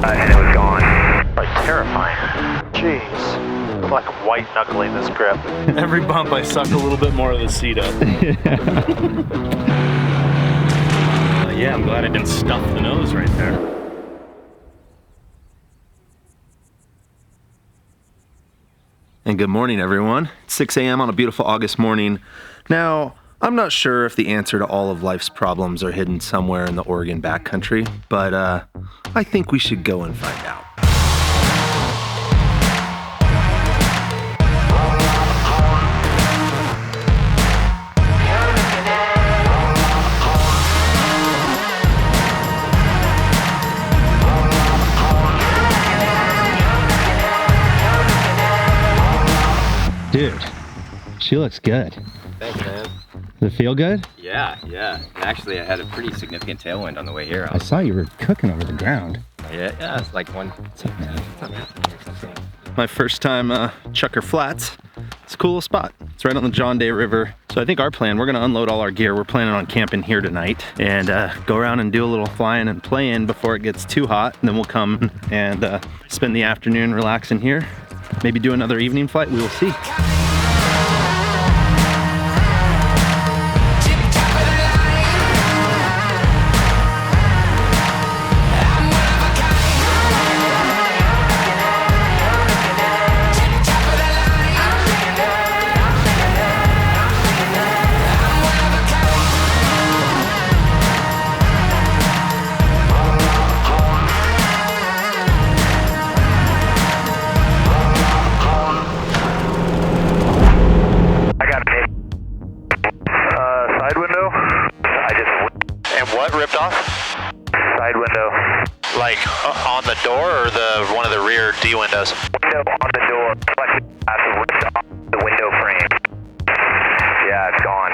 and it was gone. Like terrifying. Jeez. I'm like white knuckling this grip. Every bump I suck a little bit more of the seat up. Yeah, I'm glad I didn't stuff the nose right there. And good morning, everyone. It's 6 a.m. on a beautiful August morning. Now, I'm not sure if the answer to all of life's problems are hidden somewhere in the Oregon backcountry, but I think we should go and find out. Dude, she looks good. Thanks, man. Does it feel good? Yeah. Actually, I had a pretty significant tailwind on the way here. I saw you were cooking over the ground. Yeah, it's like one. What's up, man? My first time Chucker Flats. It's a cool little spot. It's right on the John Day River. So I think our plan, we're gonna unload all our gear. We're planning on camping here tonight and go around and do a little flying and playing before it gets too hot. And then we'll come and spend the afternoon relaxing here. Maybe do another evening flight, we will see. Side window. Like on the door or one of the rear D windows? Window on the door. Plexiglass ripped off the window frame. Yeah, it's gone.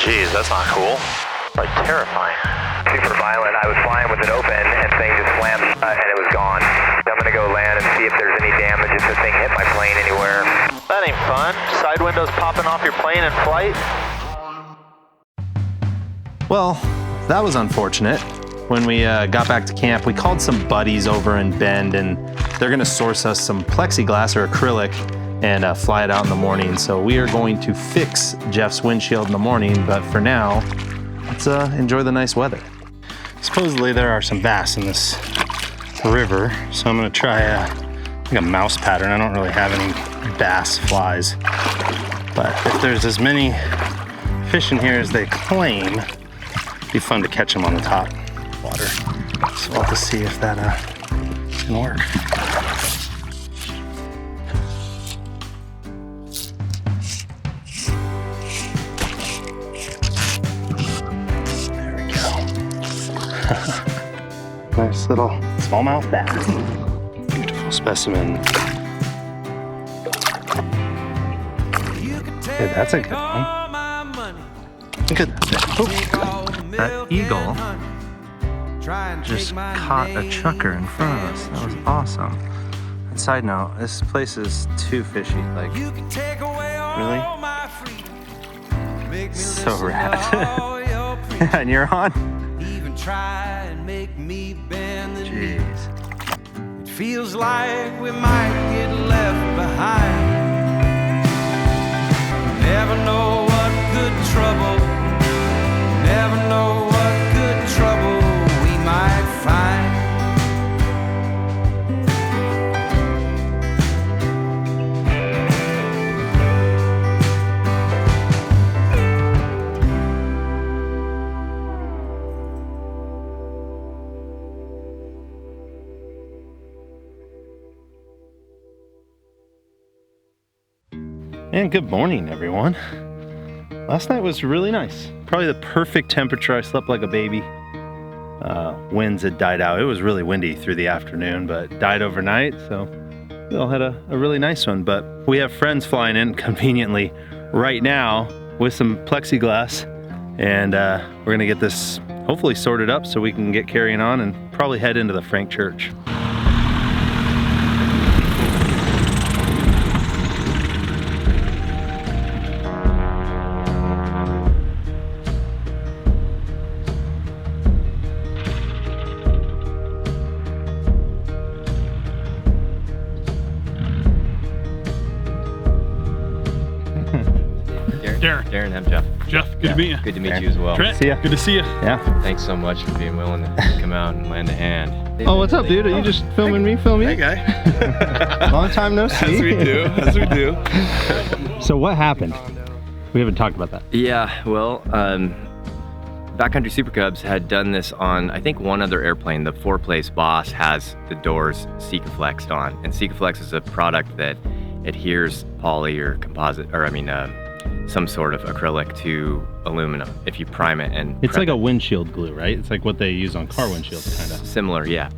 Jeez, that's not cool. Like terrifying. Super violent. I was flying with it open and thing just slammed and it was gone. I'm gonna go land and see if there's any damage if the thing hit my plane anywhere. That ain't fun. Side windows popping off your plane in flight. Well, that was unfortunate. When we got back to camp, we called some buddies over in Bend and they're gonna source us some plexiglass or acrylic and fly it out in the morning. So we are going to fix Jeff's windshield in the morning, but for now, let's enjoy the nice weather. Supposedly there are some bass in this river, so I'm gonna try like a mouse pattern. I don't really have any bass flies, but if there's as many fish in here as they claim, it'd be fun to catch them on the top water. So we'll have to see if that can work. There we go. Nice little smallmouth bass. Beautiful specimen. Hey, that's a good one. Look at that eagle just caught a chucker in front of us. That was awesome. And side note, this place is too fishy. Like, really? So rad. And you're on? Jeez. It feels like we might get left behind. Never know what good trouble. Never know what good trouble we might find. And good morning, everyone. Last night was really nice. Probably the perfect temperature. I slept like a baby. Winds had died out. It was really windy through the afternoon, but died overnight. So we all had a really nice one. But we have friends flying in conveniently right now with some plexiglass. And we're going to get this hopefully sorted up so we can get carrying on and probably head into the Frank Church. Darren, I'm Jeff. Jeff, good to meet you. Good to meet you as well. Trent, See ya. good to see you. Yeah. Thanks so much for being willing to come out and lend a hand. Oh, what's up, dude? Are you just filming me? Hey, guy. Long time no see. As we do. So what happened? We haven't talked about that. Yeah, well, Backcountry Super Cubs had done this on, I think, one other airplane. The 4-place Boss has the doors Sikaflexed on, and Sikaflex is a product that adheres poly or composite, or some sort of acrylic to aluminum if you prime it and It's like a windshield glue, right? It's like what they use on car windshields, kind of. Similar, yeah.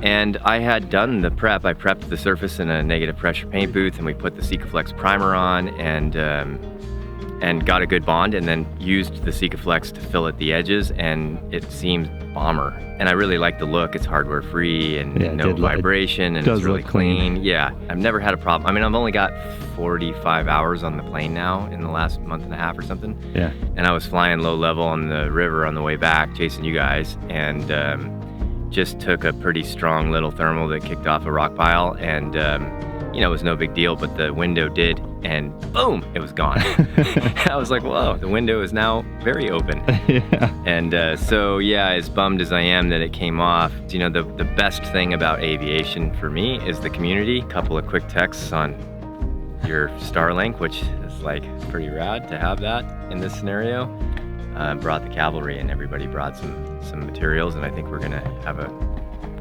And I had done the prep. I prepped the surface in a negative pressure paint booth, and we put the Sikaflex primer on and got a good bond, and then used the Sikaflex to fill at the edges, and it seemed bomber. And I really like the look. It's hardware free and no vibration, and it's really clean. Yeah, I've never had a problem. I mean, I've only got 45 hours on the plane now in the last month and a half or something. Yeah. And I was flying low level on the river on the way back, chasing you guys, and just took a pretty strong little thermal that kicked off a rock pile, and it was no big deal, but the window did, and boom, it was gone. I was like, whoa, the window is now very open. Yeah. And so, yeah, as bummed as I am that it came off, the best thing about aviation for me is the community. A couple of quick texts on your Starlink, which is like pretty rad to have that in this scenario. Brought the cavalry, and everybody brought some materials, and I think we're gonna have a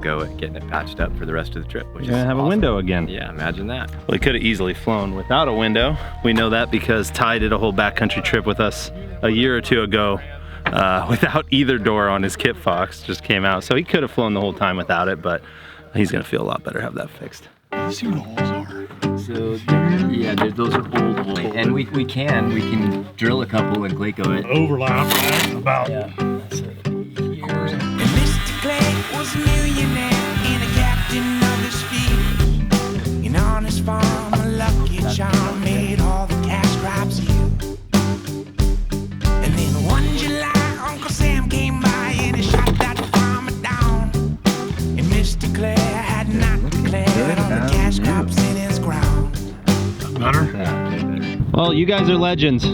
go at getting it patched up for the rest of the trip, which You're gonna have awesome. a window again. Yeah, imagine that. Well, he could have easily flown without a window. We know that because Ty did a whole backcountry trip with us a year or two ago without either door on his Kit Fox. Just came out, so he could have flown the whole time without it, but he's gonna feel a lot better have that fixed. See what the holes are. So those are old holes, and we can drill a couple and Glaco it. Overlap, right? About. Yeah. And Mr. Clay was a millionaire and a captain of his fleet. And on his farm, a lucky charm made all the cash crops yield. And then one July, Uncle Sam came by and he shot that farmer down. And Mr. Clay had not declared all the cash crops in his ground. Better? Well, you guys are legends.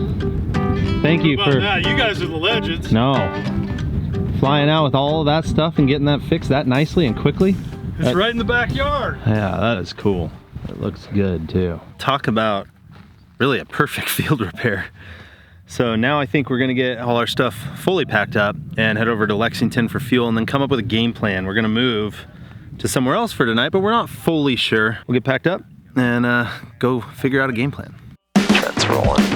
Thank you for. Yeah, you guys are the legends. No. Flying out with all of that stuff and getting that fixed that nicely and quickly. It's right in the backyard. Yeah, that is cool. It looks good too. Talk about really a perfect field repair. So now I think we're gonna get all our stuff fully packed up and head over to Lexington for fuel, and then come up with a game plan. We're gonna move to somewhere else for tonight, but we're not fully sure. We'll get packed up and go figure out a game plan. Trent's rolling.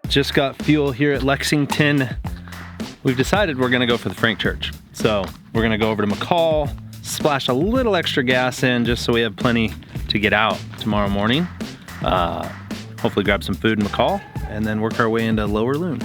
Just got fuel here at Lexington. We've decided we're gonna go for the Frank Church. So we're gonna go over to McCall, splash a little extra gas in just so we have plenty to get out tomorrow morning. Hopefully grab some food in McCall, and then work our way into Lower Loon.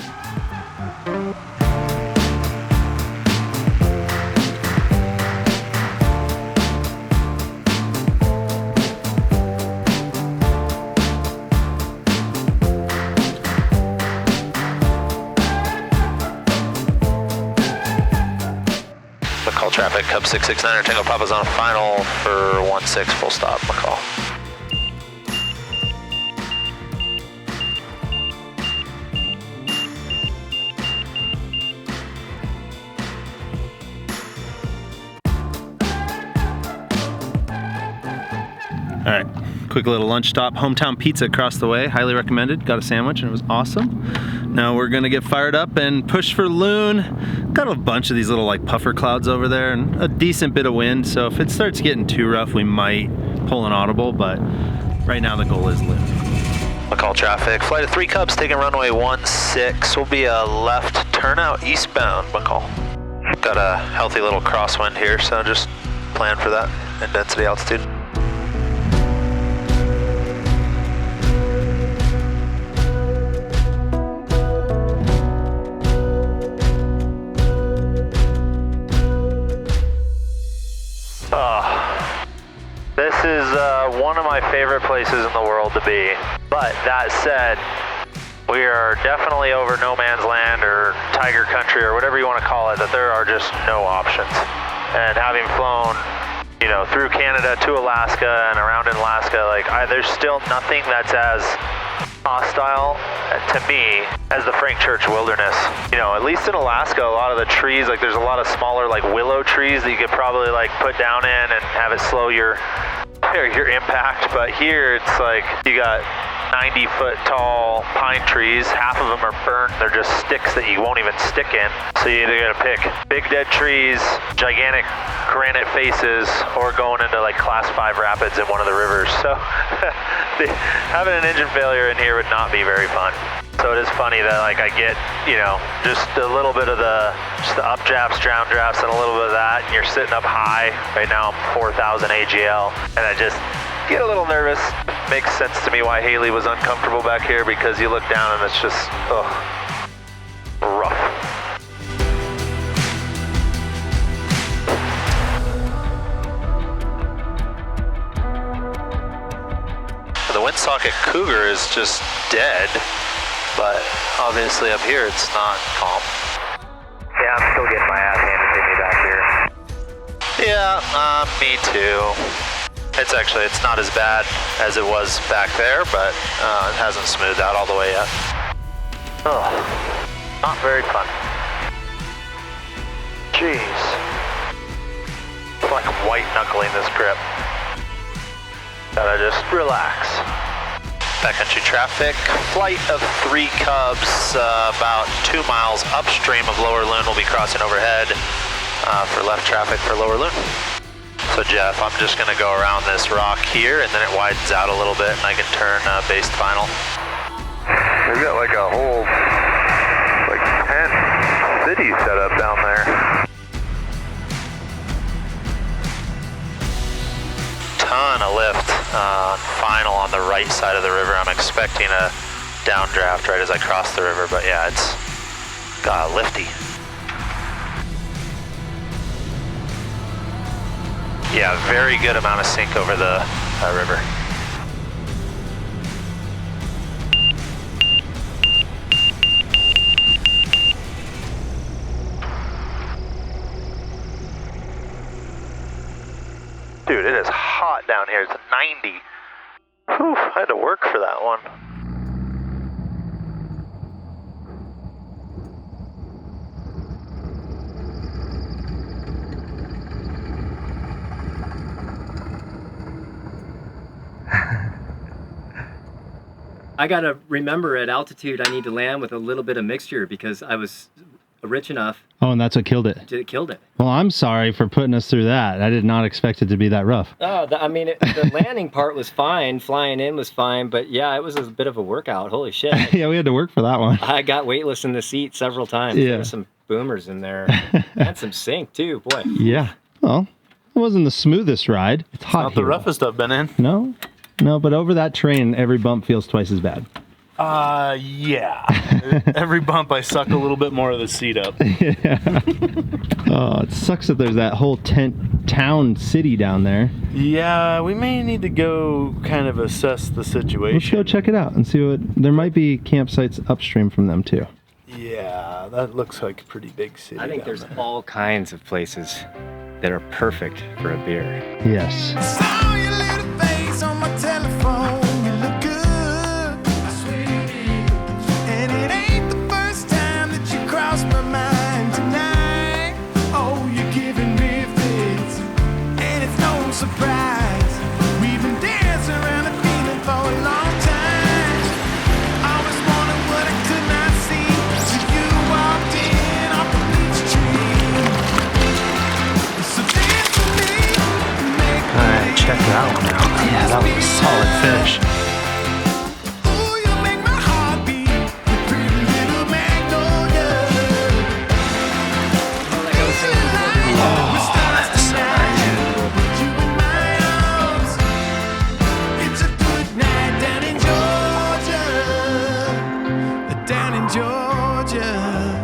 McCall traffic, Cub 669 Tango Papa's on final for 16 full stop, McCall. All right, quick little lunch stop. Hometown Pizza across the way, highly recommended. Got a sandwich and it was awesome. Now we're gonna get fired up and push for Loon. Got a bunch of these little like puffer clouds over there and a decent bit of wind. So if it starts getting too rough, we might pull an audible, but right now the goal is Loon. McCall traffic, flight of 3 Cubs taking runway 16. Will be a left turnout eastbound, McCall. Got a healthy little crosswind here, so just plan for that in density altitude. This is one of my favorite places in the world to be. But that said, we are definitely over no man's land or tiger country or whatever you want to call it, that there are just no options. And having flown, you know, through Canada to Alaska and around in Alaska, like there's still nothing that's as hostile to me as the Frank Church Wilderness. You know, at least in Alaska, a lot of the trees, like there's a lot of smaller like willow trees that you could probably like put down in and have it slow your impact. But here it's like you got 90-foot tall pine trees. Half of them are burnt. They're just sticks that you won't even stick in. So you either gotta pick big dead trees, gigantic granite faces, or going into like class 5 rapids in one of the rivers. So having an engine failure in here would not be very fun. So it is funny that like I get, you know, just a little bit of the updrafts, downdrafts, and a little bit of that, and you're sitting up high. Right now I'm 4,000 AGL, and I just get a little nervous. Makes sense to me why Haley was uncomfortable back here, because you look down and it's just, rough. The windsocket Cougar is just dead, but obviously up here it's not calm. Yeah, I'm still getting my ass handed to me back here. Yeah, me too. It's not as bad as it was back there, but it hasn't smoothed out all the way yet. Oh, not very fun. Jeez. It's like white knuckling this grip. Gotta just relax. Backcountry traffic, flight of 3 Cubs, about 2 miles upstream of Lower Loon. Will be crossing overhead for left traffic for Lower Loon. So Jeff, I'm just gonna go around this rock here, and then it widens out a little bit, and I can turn based final. We've got like a whole tent city set up down there. Ton of lift final on the right side of the river. I'm expecting a downdraft right as I cross the river, but yeah, it's got lifty. Yeah, very good amount of sink over the river. Dude, it is hot down here. It's 90. Whew, I had to work for that one. I gotta remember at altitude I need to land with a little bit of mixture because I was rich enough. Oh, and that's what killed it. It killed it. Well, I'm sorry for putting us through that. I did not expect it to be that rough. Oh, the landing part was fine. Flying in was fine. But yeah, it was a bit of a workout. Holy shit. Yeah, we had to work for that one. I got weightless in the seat several times. Yeah. There were some boomers in there. And some sink too, boy. Yeah. Well, it wasn't the smoothest ride. It's hot Not the here. roughest I've been in. No, but over that terrain, every bump feels twice as bad. Yeah. Every bump I suck a little bit more of the seat up. Yeah. Oh, it sucks that there's that whole town city down there. Yeah, we may need to go kind of assess the situation. Let's go check it out and see what, there might be campsites upstream from them too. Yeah, that looks like a pretty big city. I think down there's there. all kinds of places that are perfect for a beer. Yes. Saw your little face on my telephone. You look good. I swear you did. And it ain't the first time that you crossed my mind tonight. Oh, you're giving me fits. And it's no surprise. We've been dancing around the feeling for a long time. Always wanted what I could not see. So you walked in off the beach tree. So dance with me. Alright, check that one out. Yeah, that was a solid fish. Ooh, you make my heart beat. You pretty little magnolia. Oh, that's so nice. You in my arms. It's a good night down in Georgia. Down in Georgia.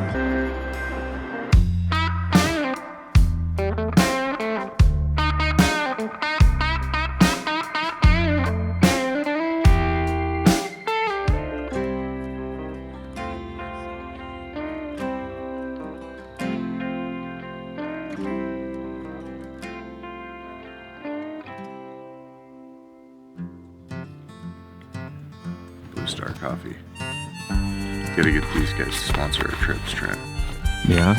5-star coffee. Gotta get these guys to sponsor our trips, Trent. Yeah.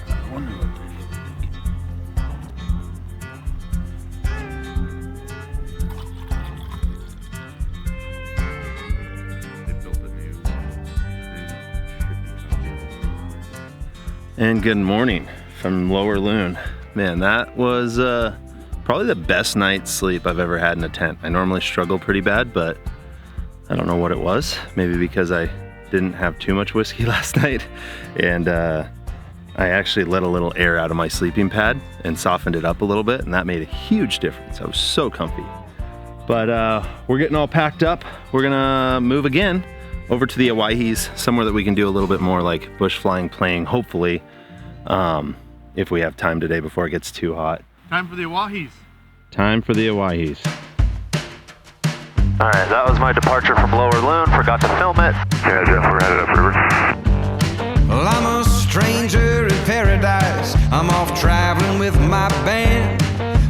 I wonder what they built a new And good morning from Lower Loon. Man, that was probably the best night's sleep I've ever had in a tent. I normally struggle pretty bad, but I don't know what it was. Maybe because I didn't have too much whiskey last night, and I actually let a little air out of my sleeping pad and softened it up a little bit, and that made a huge difference. I was so comfy. But we're getting all packed up. We're gonna move again over to the Aahse, somewhere that we can do a little bit more like bush flying, playing, hopefully, if we have time today before it gets too hot. Time for the Aahse. Time for the Aahse. All right, that was my departure from Lower Loon. Forgot to film it. Yeah, Jeff, we're headed upriver. Well, I'm a stranger in paradise. I'm off traveling with my band.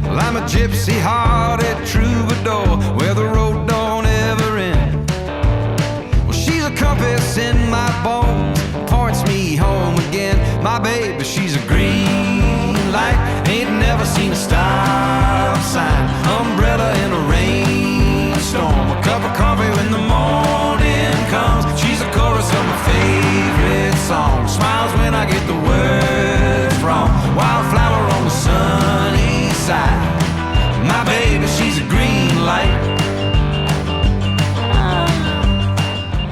Well, I'm a gypsy-hearted troubadour where the road don't ever end. Well, she's a compass in my bones, points me home again. My baby, she's a green light. Ain't never seen a stop sign. Umbrella in a rainstorm. A cup of coffee when the morning comes. She's a chorus of my favorite song. Smiles when I get the words wrong. Wildflower on the sunny side. My baby, she's a green light.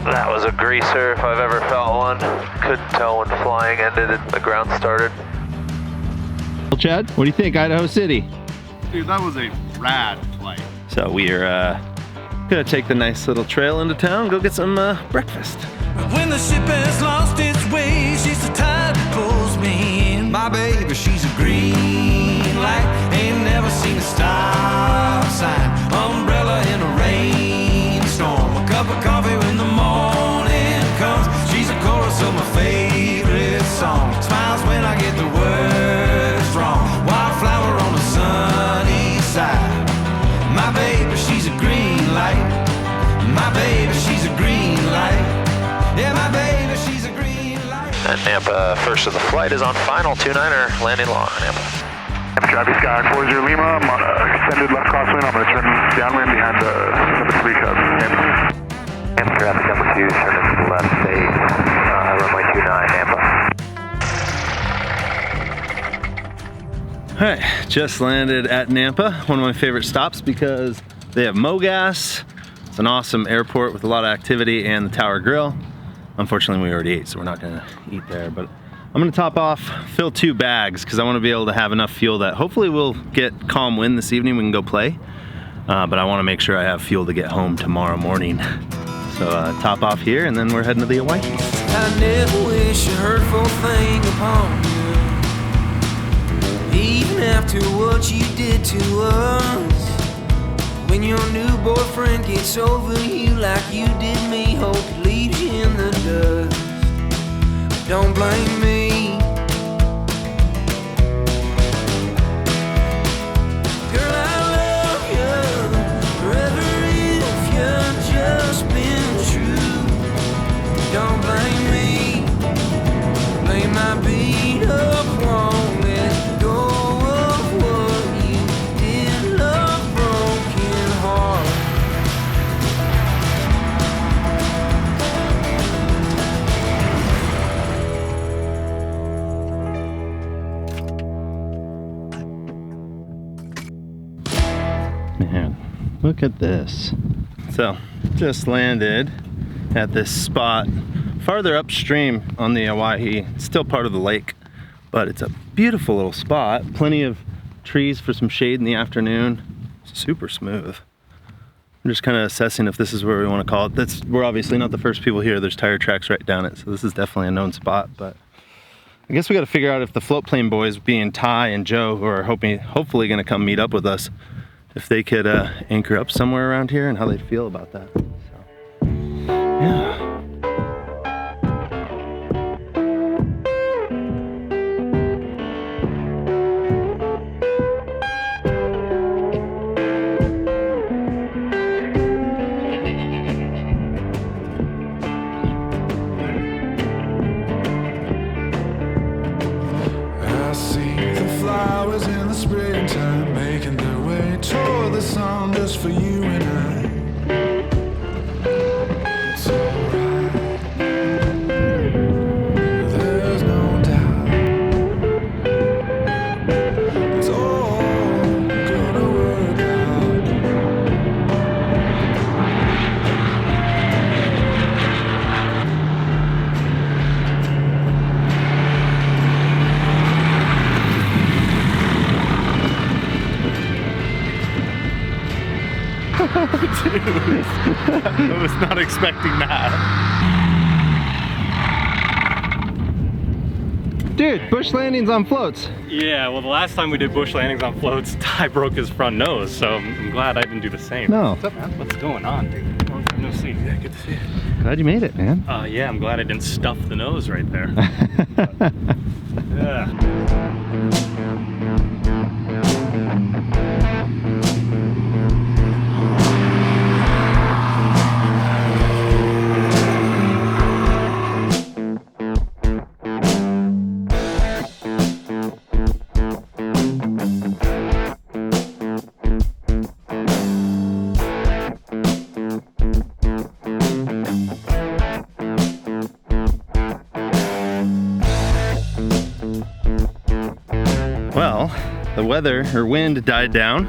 That was a greaser if I've ever felt one. Couldn't tell when flying ended and the ground started. Well, Chad, what do you think, Idaho City? Dude, that was a rad flight. So we are gonna take the nice little trail into town, go get some breakfast. When the ship has lost its way, she's the tide that pulls me in. My baby, she's a green light. Ain't never seen a stop sign. Umbrella in a rainstorm. A cup of coffee when the morning comes. She's a chorus of my favorite song. Smiles when I get the words wrong. Wildflower on the sunny side. My baby, she's a green light. My baby, she's a green light. Yeah, my baby, she's a green light. And Nampa, first of the flight, is on final 29er, landing long, Nampa. Travis Sky 40 Lima, I'm on extended left crosswind. I'm going to turn downwind behind number 3 Cub. Nampa traffic number 2, turning to the left, stay runway 29, Nampa. All right, just landed at Nampa, one of my favorite stops because they have MoGas. It's an awesome airport with a lot of activity, and the Tower Grill. Unfortunately, we already ate, so we're not gonna eat there, but I'm gonna top off, fill 2 bags because I wanna be able to have enough fuel that hopefully we'll get calm wind this evening, we can go play. But I wanna make sure I have fuel to get home tomorrow morning. So top off here, and then we're heading to the Aahse. I never wish a hurtful thing upon you, even after what you did to us. When your new boyfriend gets over you like you did me, hope he leaves you in the dust. Don't blame me. Girl, I love you forever if you've just been true. Don't blame me. Blame my beat up, won't let go of what you did, love broken heart. Man, look at this. So, just landed at this spot farther upstream on the Aahse. It's still part of the lake, but it's a beautiful little spot. Plenty of trees for some shade in the afternoon. Super smooth. I'm just kind of assessing if this is where we want to call it. We're obviously not the first people here. There's tire tracks right down it, so this is definitely a known spot, but I guess we got to figure out if the float plane boys, being Ty and Joe, who are hopefully going to come meet up with us, if they could anchor up somewhere around here and how they'd feel about that. So, yeah. for you and I. It's alright. There's no doubt. It's all gonna work out. I was not expecting that. Dude, bush landings on floats. Yeah, well, the last time we did bush landings on floats, Ty broke his front nose, so I'm glad I didn't do the same. No. What's up, man? What's going on, dude? Long time no see. Yeah, good to see you. Glad you made it, man. Yeah, I'm glad I didn't stuff the nose right there. Yeah. Well, the weather or wind died down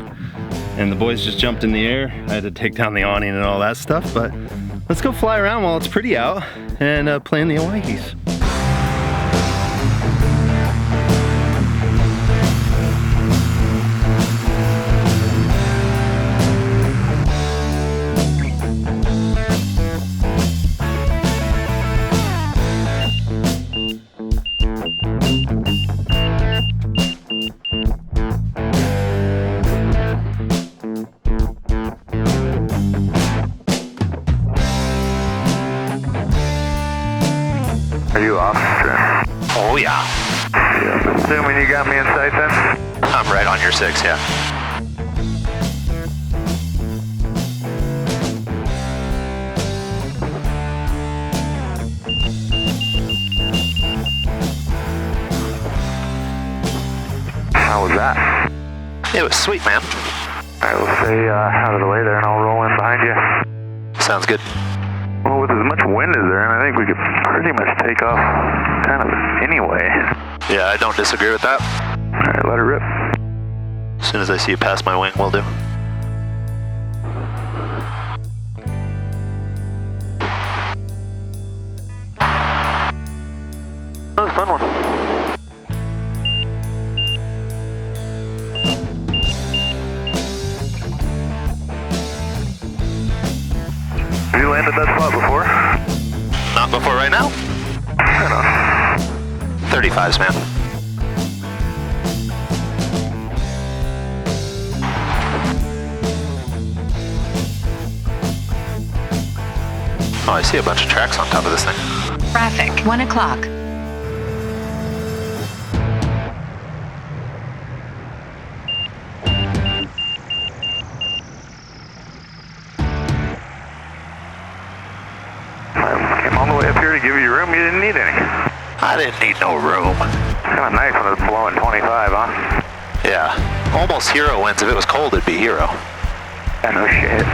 and the boys just jumped in the air. I had to take down the awning and all that stuff, but let's go fly around while it's pretty out and plan the Aahses. Are you off, Trent? Oh yeah, Yeah, I'm assuming you got me in sight then? I'm right on your 6, yeah. How was that? It was sweet, man. Alright, we'll stay out of the way there and I'll roll in behind you. Sounds good. Well, with as much wind as there, and I think we could pretty much take off kind of anyway. Yeah, I don't disagree with that. Alright, let it rip. As soon as I see you pass my wing, we'll do. That was a fun one. Have you landed that spot before? Not before right now. Right on. 35s, man. Oh, I see a bunch of tracks on top of this thing. Traffic, 1 o'clock. I came all the way up here to give you room. You didn't need any. I didn't need no room. Kind of nice when it's blowing 25, huh? Yeah, almost hero winds. If it was cold, it'd be hero. Yeah, no shit.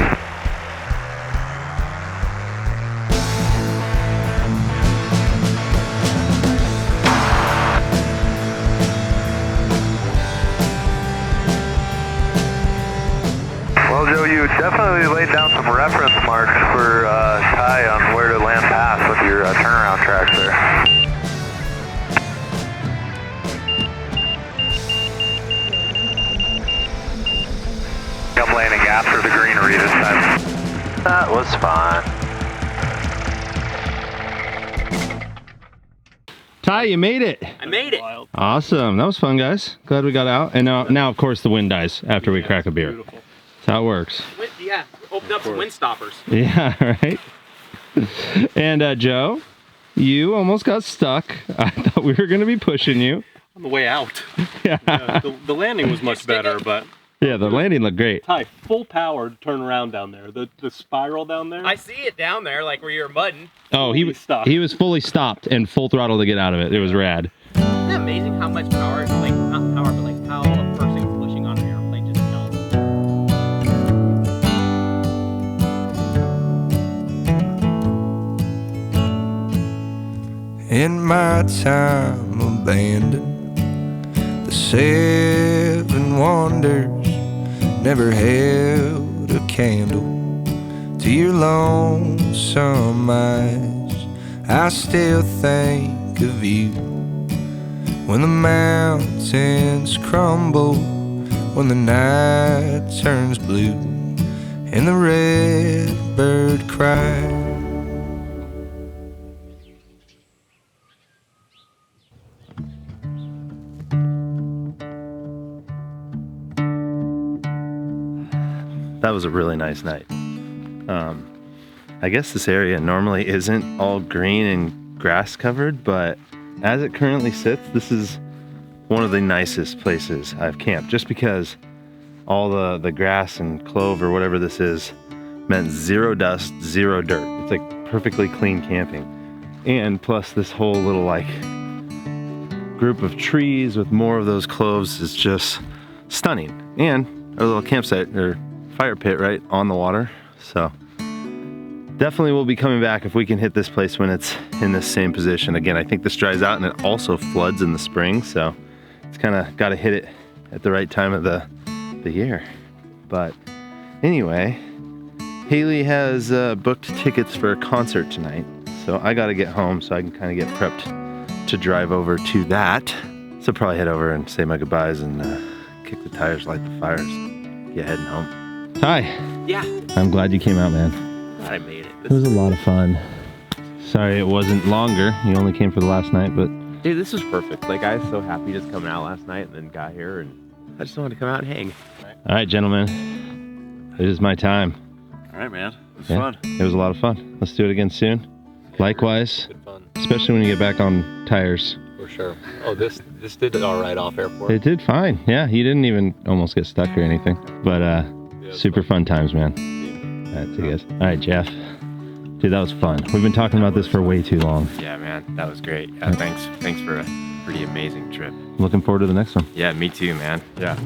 Well, Joe, you definitely laid down some reference marks for Ty on where to land pass with your turnaround tracks there. I'm landing after the greenery this time. That was fine. Ty, you made it. I made it. Awesome. That was fun, guys. Glad we got out. And now of course, the wind dies after we crack a beer. Beautiful. That's how it works. Yeah, opened up some wind stoppers. Yeah, right. And Joe, you almost got stuck. I thought we were going to be pushing you. On the way out. Yeah. The landing was much better, but Yeah, the landing looked great. Ty, full power to turn around down there. The spiral down there. I see it down there, like where you're mudding. Oh, he was fully stopped and full throttle to get out of it. It was rad. Isn't it amazing how much power, like not power, but like how a person pushing on an airplane just tells? in my time abandoned. The 7 wonders never held a candle to your lonesome eyes. I still think of you when the mountains crumble, when the night turns blue and the red bird cries. That was a really nice night. I guess this area normally isn't all green and grass covered, but as it currently sits, this is one of the nicest places I've camped, just because all the grass and clove or whatever this is meant 0 dust, 0 dirt. It's like perfectly clean camping. And plus this whole little like group of trees with more of those cloves is just stunning. And a little campsite or fire pit right on the water. So definitely we'll be coming back if we can hit this place when it's in this same position. Again, I think this dries out and it also floods in the spring, so it's kind of got to hit it at the right time of the year. But anyway, Haley has booked tickets for a concert tonight, so I got to get home so I can kind of get prepped to drive over to that. So probably head over and say my goodbyes and kick the tires, light the fires, get heading home. Hi. Yeah. I'm glad you came out, man. I made it. It was a lot of fun. Sorry it wasn't longer. You only came for the last night, but... Dude, this was perfect. Like, I was so happy just coming out last night and then got here, and I just wanted to come out and hang. All right, gentlemen. It is my time. All right, man. It was Yeah, fun. it was a lot of fun. Let's do it again soon. Likewise. Good fun. Especially when you get back on tires. For sure. Oh, this did all right off airport. It did fine. Yeah, you didn't even almost get stuck or anything. But super fun times, man. All right, see you guys. All right, Jeff. Dude, that was fun. We've been talking about this for way too long. Yeah, man, that was great. Yeah, thanks for a pretty amazing trip. Looking forward to the next one. Yeah, me too, man. Yeah.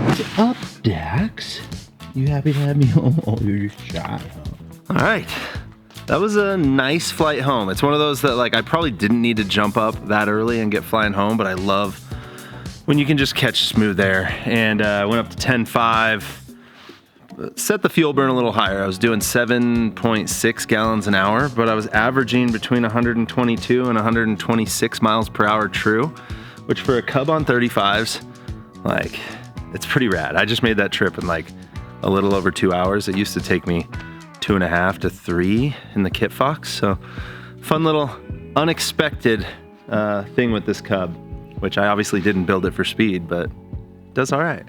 What's up, Dax? You happy to have me home? Oh, you're just shy. All right, that was a nice flight home. It's one of those that like I probably didn't need to jump up that early and get flying home, but I love when you can just catch smooth air. And I went up to 10.5, set the fuel burn a little higher. I was doing 7.6 gallons an hour, but I was averaging between 122 and 126 miles per hour true, which for a Cub on 35s, like, it's pretty rad. I just made that trip in like a little over 2 hours. It used to take me 2.5 to 3 in the Kit Fox. So fun little unexpected thing with this Cub, which I obviously didn't build it for speed, but does all right.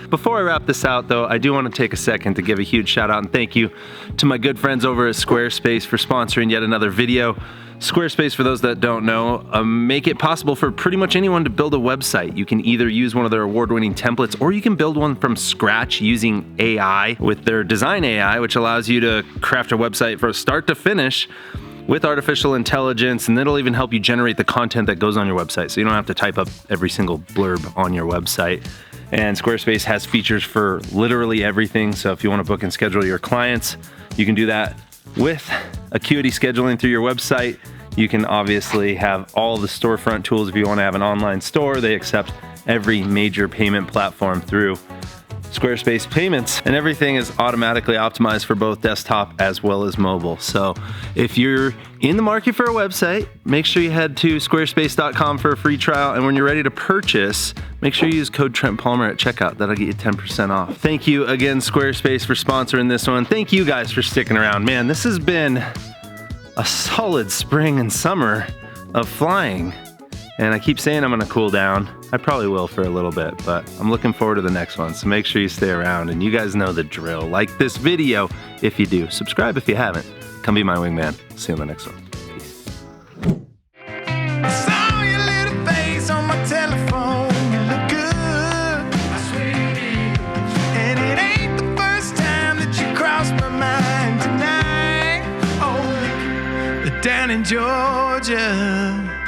Before I wrap this out though, I do want to take a second to give a huge shout out and thank you to my good friends over at Squarespace for sponsoring yet another video. Squarespace, for those that don't know, make it possible for pretty much anyone to build a website. You can either use one of their award-winning templates or you can build one from scratch using AI with their design AI, which allows you to craft a website from start to finish with artificial intelligence, and it'll even help you generate the content that goes on your website, so you don't have to type up every single blurb on your website. And Squarespace has features for literally everything, so if you want to book and schedule your clients, you can do that with Acuity scheduling through your website. You can obviously have all the storefront tools if you want to have an online store. They accept every major payment platform through Squarespace payments, and everything is automatically optimized for both desktop as well as mobile. So if you're in the market for a website, make sure you head to squarespace.com for a free trial, and when you're ready to purchase, make sure you use code Trent Palmer at checkout. That'll get you 10% off. Thank you again, Squarespace, for sponsoring this one. Thank you guys for sticking around. Man, this has been a solid spring and summer of flying, and I keep saying I'm gonna cool down. I probably will for a little bit, but I'm looking forward to the next one, so make sure you stay around, and you guys know the drill. Like this video if you do. Subscribe if you haven't. Come be my wingman. See you on the next one. Saw your little face on my telephone. You look good. And it ain't the first time that you crossed my mind tonight. Oh, the down in Georgia.